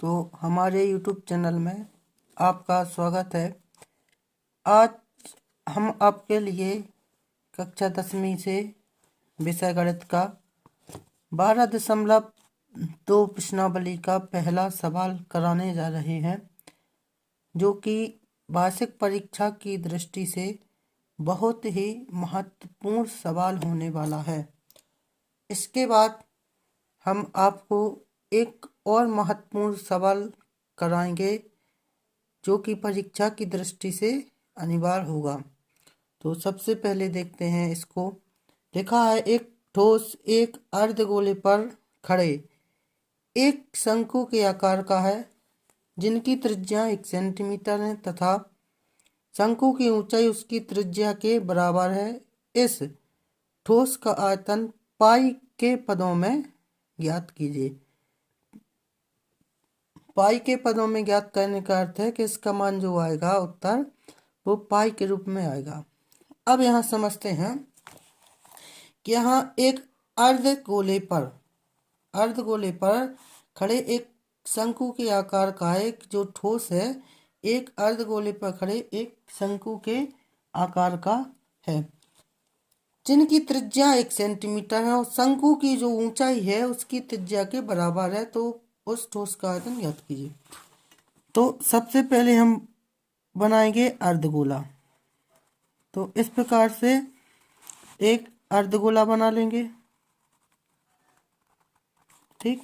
तो हमारे YouTube channel में आपका स्वागत है। आज हम आपके लिए कक्षा 10वीं से विषय गणित का 12.2 प्रश्नावली का पहला सवाल कराने जा रहे हैं, जो कि वार्षिक परीक्षा की दृष्टि से बहुत ही महत्वपूर्ण सवाल होने वाला है। इसके बाद हम आपको एक और महत्वपूर्ण सवाल कराएंगे, जो कि परीक्षा की दृष्टि से अनिवार्य होगा। तो सबसे पहले देखते हैं इसको। लिखा है, एक ठोस एक अर्धगोले पर खड़े एक शंकु के आकार का है, जिनकी त्रिज्या 1 सेंटीमीटर है तथा शंकु की ऊंचाई उसकी त्रिज्या के बराबर है। इस ठोस का आयतन पाई के पदों में ज्ञात कीजिए। पाई के पदों में ज्ञात करने का अर्थ है कि इसका मान जो आएगा उत्तर, वो पाई के रूप में आएगा। अब यहाँ समझते हैं कि यहाँ एक अर्धगोले पर खड़े एक शंकु के आकार का एक जो ठोस है, एक अर्धगोले पर खड़े एक शंकु के आकार का है, जिनकी त्रिज्या 1 सेंटीमीटर है और शंकु की जो ऊंचाई है उसकी त्रिज्या के बराबर है। तो उस ठोस का आयतन ज्ञात कीजिए। तो सबसे पहले हम बनाएंगे अर्धगोला। तो इस प्रकार से एक अर्धगोला बना लेंगे। ठीक,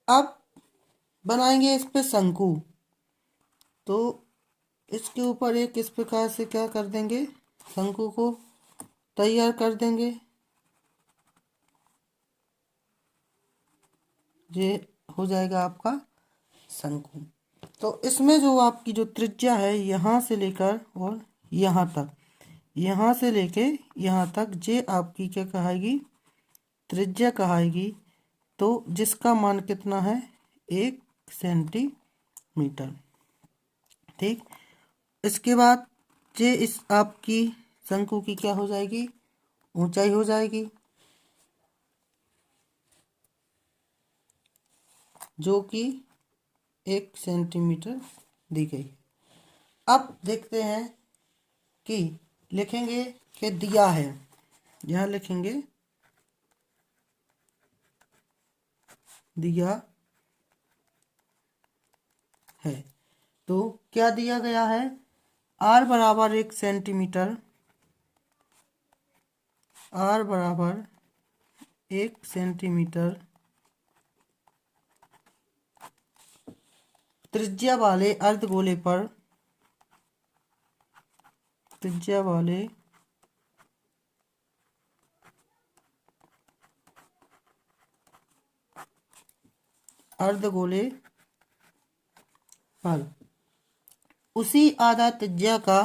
अब बनाएंगे इस पे शंकु। तो इसके ऊपर एक इस प्रकार से क्या कर देंगे, शंकु को तैयार कर देंगे। ये हो जाएगा आपका शंकु। तो इसमें जो आपकी जो त्रिज्या है, यहाँ से लेकर और यहाँ तक, यहाँ से लेके यहाँ तक, ये आपकी क्या कहेगी, त्रिज्या कहेगी। तो जिसका मान कितना है, 1 सेंटीमीटर। ठीक, इसके बाद ये इस आपकी शंकु की क्या हो जाएगी, ऊंचाई हो जाएगी, जो कि 1 सेंटीमीटर दी गई। अब देखते हैं कि लिखेंगे कि दिया है, यहाँ लिखेंगे दिया है। तो क्या दिया गया है, r बराबर 1 सेंटीमीटर, r बराबर 1 सेंटीमीटर त्रिज्या वाले अर्धगोले पर उसी आधा त्रिज्या का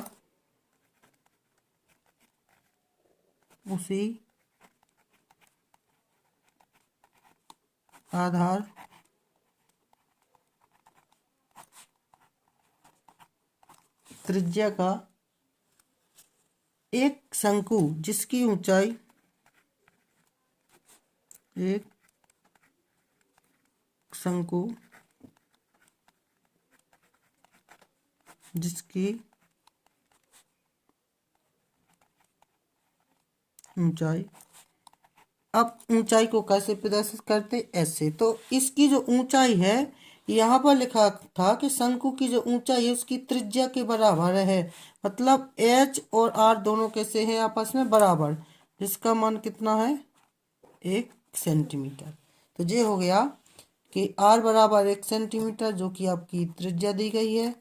आधार त्रिज्या का एक शंकु जिसकी ऊंचाई जिसकी ऊंचाई, अब ऊंचाई को कैसे प्रदर्शित करते, ऐसे। तो इसकी जो ऊंचाई है, यहाँ पर लिखा था कि शंकु की जो ऊंचाई है उसकी त्रिज्या के बराबर है। मतलब h और r दोनों कैसे हैं, आपस में बराबर, जिसका मान कितना है, 1 सेंटीमीटर। तो ये हो गया कि r बराबर 1 सेंटीमीटर, जो कि आपकी त्रिज्या दी गई है।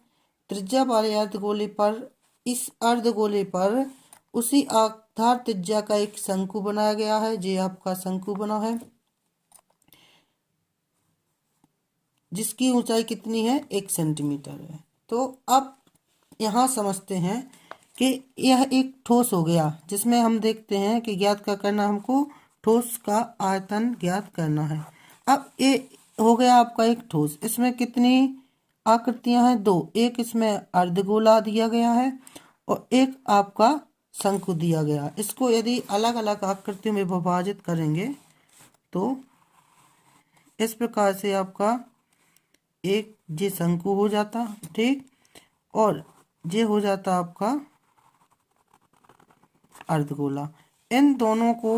त्रिज्या वाले अर्धगोले पर, इस अर्धगोले पर उसी आधार त्रिज्या का एक शंकु बनाया गया है। ये आपका शंकु बना है, जिसकी ऊंचाई कितनी है, 1 सेंटीमीटर है। तो अब यहाँ समझते हैं कि यह एक ठोस हो गया, जिसमें हम देखते हैं कि ज्ञात क्या करना, हमको ठोस का आयतन ज्ञात करना है। अब ये हो गया आपका एक ठोस। इसमें कितनी आकृतियां हैं, 2। एक इसमें अर्धगोला दिया गया है और एक आपका शंकु दिया गया। इसको यदि अलग अलग आकृतियों में विभाजित करेंगे तो इस प्रकार से आपका एक ये शंकु हो जाता, ठीक, और ये हो जाता आपका अर्धगोला। इन दोनों को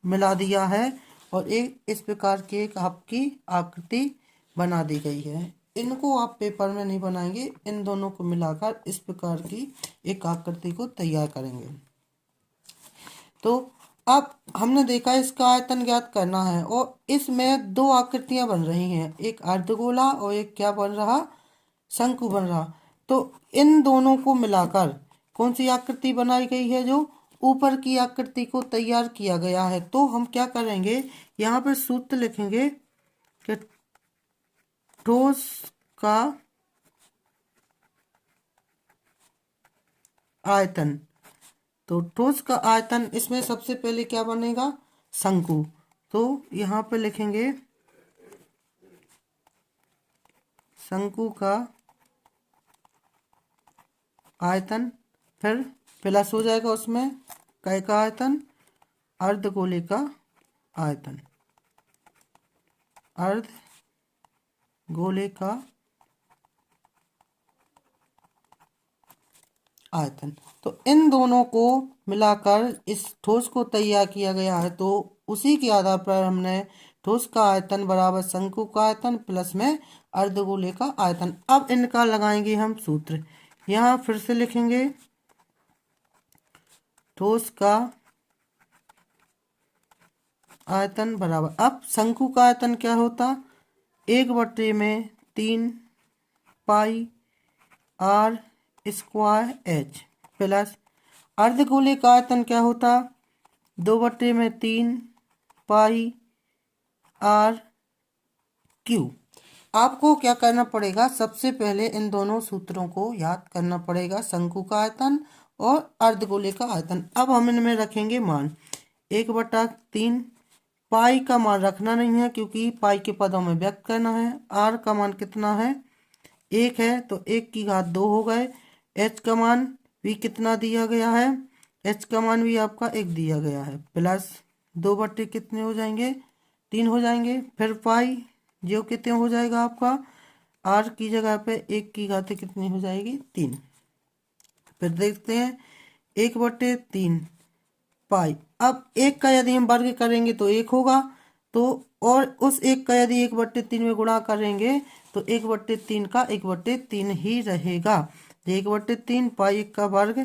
मिला दिया है और एक इस प्रकार की एक आपकी आकृति बना दी गई है। इनको आप पेपर में नहीं बनाएंगे, इन दोनों को मिलाकर इस प्रकार की एक आकृति को तैयार करेंगे। तो अब हमने देखा इसका आयतन ज्ञात करना है और इसमें दो आकृतियां बन रही हैं, एक अर्धगोला और एक क्या बन रहा, शंकु बन रहा। तो इन दोनों को मिलाकर कौन सी आकृति बनाई गई है, जो ऊपर की आकृति को तैयार किया गया है। तो हम क्या करेंगे, यहाँ पर सूत्र लिखेंगे कि ठोस का आयतन। तो ठोस का आयतन, इसमें सबसे पहले क्या बनेगा, शंकु। तो यहाँ पे लिखेंगे शंकु का आयतन, फिर प्लस हो जाएगा उसमें काय का आयतन, अर्धगोले का आयतन, अर्धगोले का आयतन। तो इन दोनों को मिलाकर इस ठोस को तैयार किया गया है। तो उसी के आधार पर हमने ठोस का आयतन बराबर शंकु का आयतन प्लस में अर्धगोले का आयतन। अब इनका लगाएंगे हम सूत्र। यहाँ फिर से लिखेंगे ठोस का आयतन बराबर, अब शंकु का आयतन क्या होता, 1/3 पाई आर स्क्वायर एच प्लस अर्धगोले का आयतन क्या होता, 2/3 पाई आर क्यू। आपको क्या करना पड़ेगा, सबसे पहले इन दोनों सूत्रों को याद करना पड़ेगा, शंकु का आयतन और अर्धगोले का आयतन। अब हम इनमें रखेंगे मान, 1/3 पाई का मान रखना नहीं है क्योंकि पाई के पदों में व्यक्त करना है। आर का मान कितना है, 1 है, तो 1 की घात 2 हो गए। एच का मान भी कितना दिया गया है, एच का मान भी आपका 1 दिया गया है, प्लस 2 कितने हो जाएंगे, 3 हो जाएंगे। फिर पाई जो कितने हो जाएगा आपका, आर की जगह पे 1 की घात कितनी हो जाएगी, 3। फिर देखते हैं 1/3 पाई। अब 1 का यदि हम वर्ग करेंगे तो 1 होगा, तो और उस 1 का यदि 1/3 में गुणा करेंगे तो 1/3 का 1/3 ही रहेगा। 1/3 पाई 1 का वर्ग,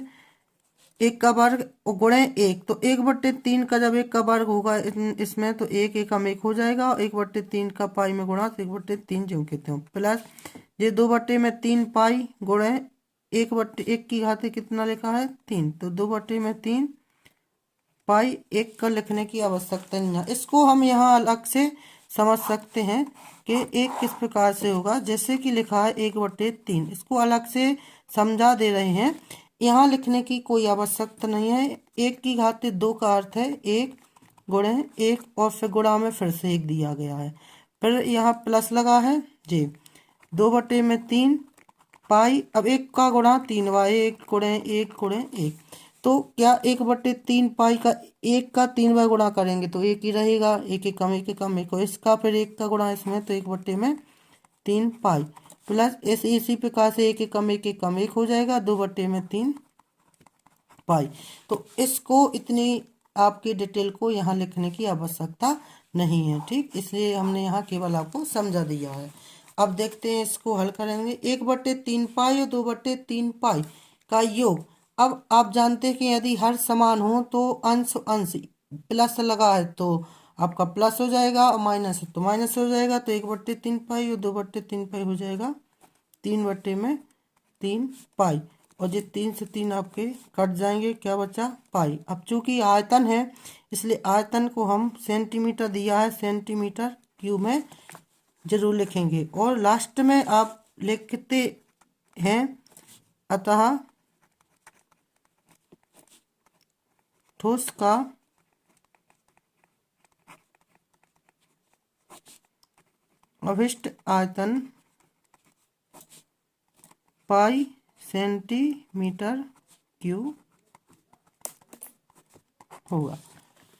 1 का वर्ग गुणे 1, तो 1/3 का जब 1 का वर्ग होगा इसमें तो 1 1 हम 1 हो जाएगा और 1/3 का पाई में गुणा तो 1/3 जो कहते हो, प्लस ये 2/3 पाई गुणे 1/1 की घात कितना लिखा है, 3, तो 2/3 पाई 1 का लिखने की आवश्यकता नहीं है। इसको हम यहाँ अलग से समझ सकते हैं कि एक किस प्रकार से होगा, जैसे कि लिखा है 1/3, इसको अलग से समझा दे रहे हैं, यहाँ लिखने की कोई आवश्यकता नहीं है। 1 की घात 2 का अर्थ है 1 गुणे 1 और फिर गुणा में फिर से 1 दिया गया है, फिर यहाँ प्लस लगा है जी, 2/3 पाई, अब 1 का गुणा 3 बाई 1 गुणे 1 गुणे 1, तो क्या 1/3 पाई का 1 का 3 बार गुणा करेंगे तो 1 ही रहेगा, 1 1 कम 1 1 कम 1, इसका फिर 1 का गुणा इसमें तो 1/3 पाई, प्लस इसी प्रकार से 1 1 कम 1 1 कम 1 हो जाएगा, 2/3 पाई। तो इसको इतनी आपकी डिटेल को यहाँ लिखने की आवश्यकता नहीं है, ठीक, इसलिए हमने यहाँ केवल आपको समझा दिया है। अब देखते हैं इसको हल करेंगे। 1/3 पाई और 2/3 पाई का योग। अब आप जानते हैं कि यदि हर समान हो तो अंश अंश प्लस लगा है तो आपका प्लस हो जाएगा और माइनस है तो माइनस हो जाएगा, तो 1/3 पाई और 2/3 पाई हो जाएगा 3/3 पाई, और ये 3 से 3 आपके कट जाएंगे, क्या बचा, पाई। अब चूंकि आयतन है इसलिए आयतन को हम सेंटीमीटर दिया है, सेंटीमीटर क्यूब में जरूर लिखेंगे और लास्ट में आप लिखते हैं अतः ठोस का अभिष्ट आयतन पाई सेंटीमीटर क्यूब होगा।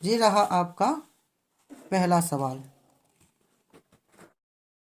ये रहा आपका पहला सवाल।